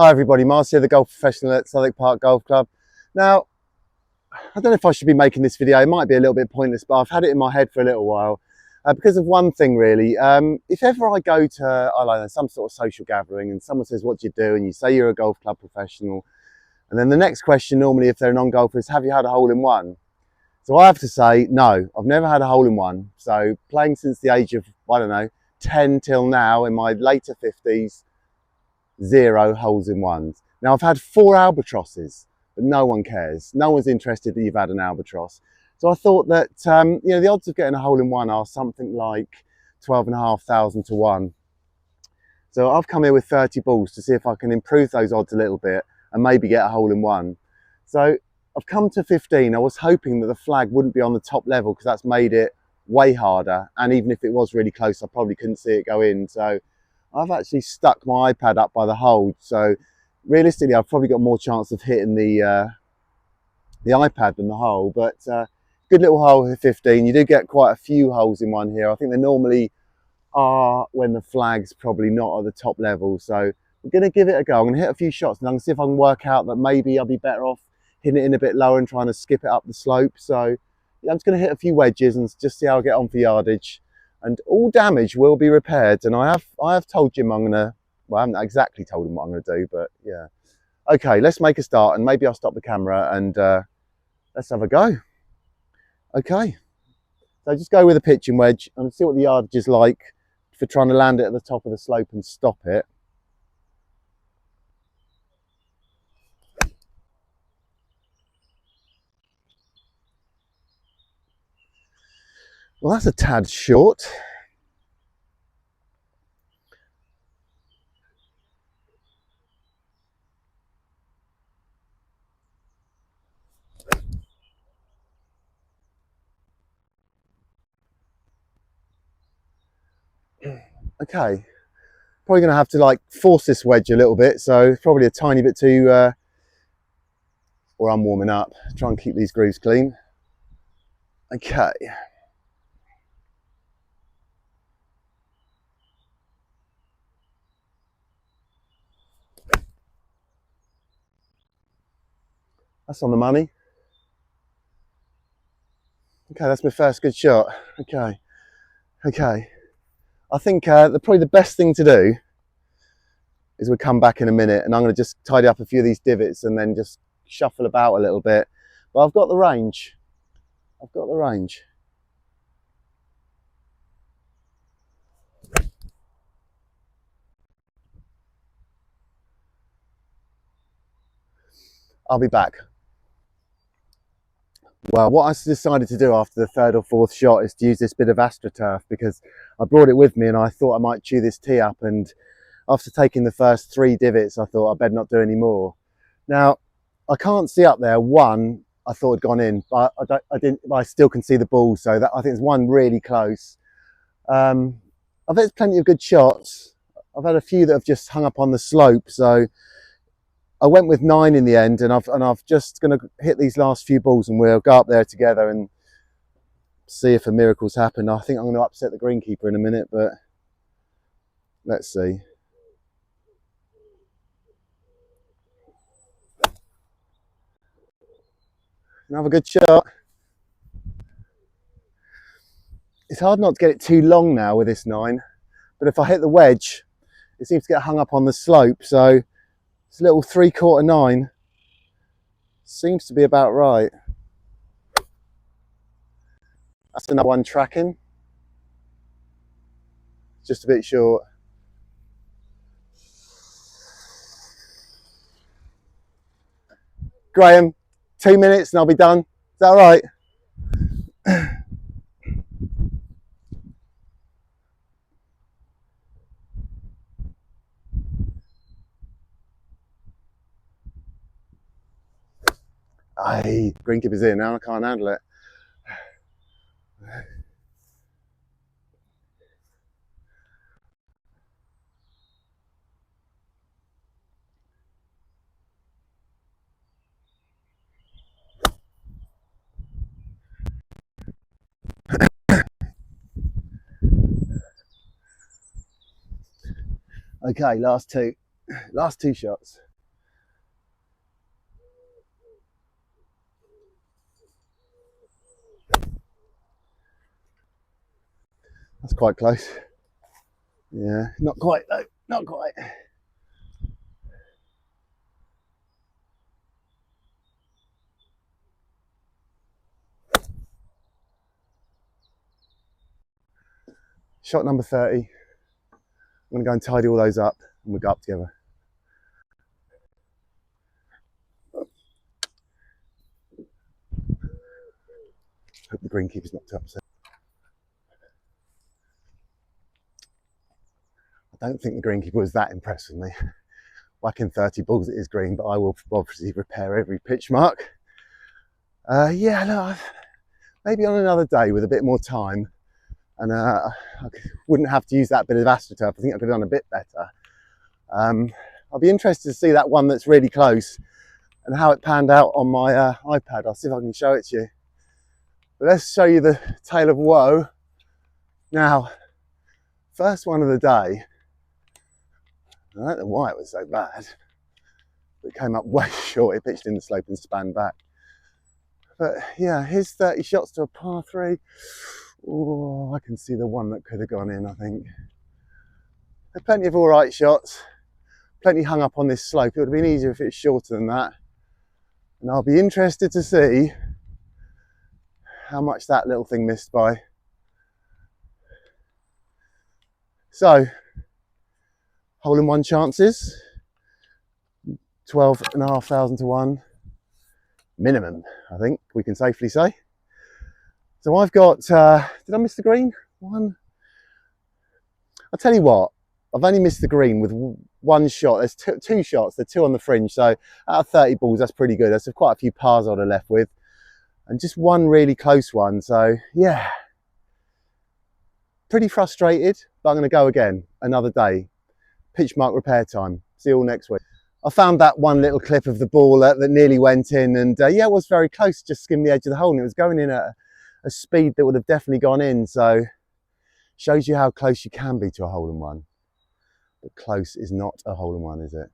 Hi everybody, Mars here, the golf professional at Southwick Park Golf Club. Now, I don't know if I should be making this video. It might be a little bit pointless, but I've had it in my head for a little while because of one thing really. If ever I go to, I don't know, some sort of social gathering and someone says, what do you do? And you say you're a golf club professional. And then the next question normally, if they're a non-golfer, is have you had a hole-in-one? So I have to say, no, I've never had a hole-in-one. So playing since the age of, I don't know, 10 till now in my later 50s, 0 holes-in-ones. Now I've had 4 albatrosses, but no one cares. No one's interested that you've had an albatross. So I thought that, the odds of getting a hole-in-one are something like 12,500 to 1. So I've come here with 30 balls to see if I can improve those odds a little bit and maybe get a hole-in-one. So I've come to 15. I was hoping that the flag wouldn't be on the top level because that's made it way harder. And even if it was really close, I probably couldn't see it go in. So I've actually stuck my iPad up by the hold. So realistically, I've probably got more chance of hitting the iPad than the hole. But good little hole here, 15. You do get quite a few holes in one here. I think they normally are when the flag's probably not at the top level. So I'm going to give it a go. I'm going to hit a few shots and I'm going to see if I can work out that maybe I'll be better off hitting it in a bit lower and trying to skip it up the slope. So yeah, I'm just going to hit a few wedges and just see how I get on for yardage. And all damage will be repaired. And I have told Jim I'm going to, well, I haven't exactly told him what I'm going to do, but yeah. Okay, let's make a start and maybe I'll stop the camera and let's have a go. Okay, so just go with a pitching wedge and see what the yardage is like for trying to land it at the top of the slope and stop it. Well, that's a tad short. Okay, probably going to have to like force this wedge a little bit, so probably a tiny bit too, or I'm warming up, try and keep these grooves clean. Okay. That's on the money. Okay, that's my first good shot. Okay. I think probably the best thing to do is we'll come back in a minute and I'm going to just tidy up a few of these divots and then just shuffle about a little bit. But I've got the range. I'll be back. Well, what I decided to do after the 3rd or 4th shot is to use this bit of AstroTurf because I brought it with me and I thought I might chew this tee up, and after taking the first 3 divots I thought I better not do any more. Now I can't see up there. One I thought had gone in, but I still can see the ball, so that I think there's one really close. I've had plenty of good shots. I've had a few that have just hung up on the slope, so I went with 9 in the end, and I've just going to hit these last few balls and we'll go up there together and see if a miracle's happened. I think I'm going to upset the greenkeeper in a minute, but let's see. Another good shot. It's hard not to get it too long now with this 9, but if I hit the wedge, it seems to get hung up on the slope, so this little 3/4 9 seems to be about right. That's another one tracking. Just a bit short. Graham, 2 minutes and I'll be done. Is that all right? Aye, greenkeeper's in now, I can't handle it. Okay, last two shots. That's quite close. Yeah, not quite though, not quite. Shot number 30. I'm gonna go and tidy all those up and we'll go up together. Hope the greenkeeper's not too upset. I don't think the greenkeeper was that impressed with me. Whacking 30 balls at his green, but I will obviously repair every pitch mark. Yeah, no, maybe on another day with a bit more time, and I wouldn't have to use that bit of AstroTurf. I think I could have done a bit better. I'll be interested to see that one that's really close and how it panned out on my iPad. I'll see if I can show it to you. But let's show you the tale of woe. Now, first one of the day. I don't know why it was so bad. It came up way short. It pitched in the slope and span back. But yeah, his 30 shots to a par 3. Oh, I can see the one that could have gone in, I think. There's plenty of all right shots. Plenty hung up on this slope. It would have been easier if it was shorter than that. And I'll be interested to see how much that little thing missed by. So, hole-in-one chances. 12,500 to 1. Minimum, I think we can safely say. So I've got, did I miss the green? One. I'll tell you what, I've only missed the green with one shot. There's two shots, they're 2 on the fringe. So out of 30 balls, that's pretty good. That's quite a few pars I'd have left with. And just one really close one. So yeah, pretty frustrated, but I'm gonna go again, another day. Pitch mark repair time. See you all next week. I found that one little clip of the ball that nearly went in, and yeah, it was very close, just skimmed the edge of the hole, and it was going in at a speed that would have definitely gone in. So shows you how close you can be to a hole-in-one. But close is not a hole-in-one, is it?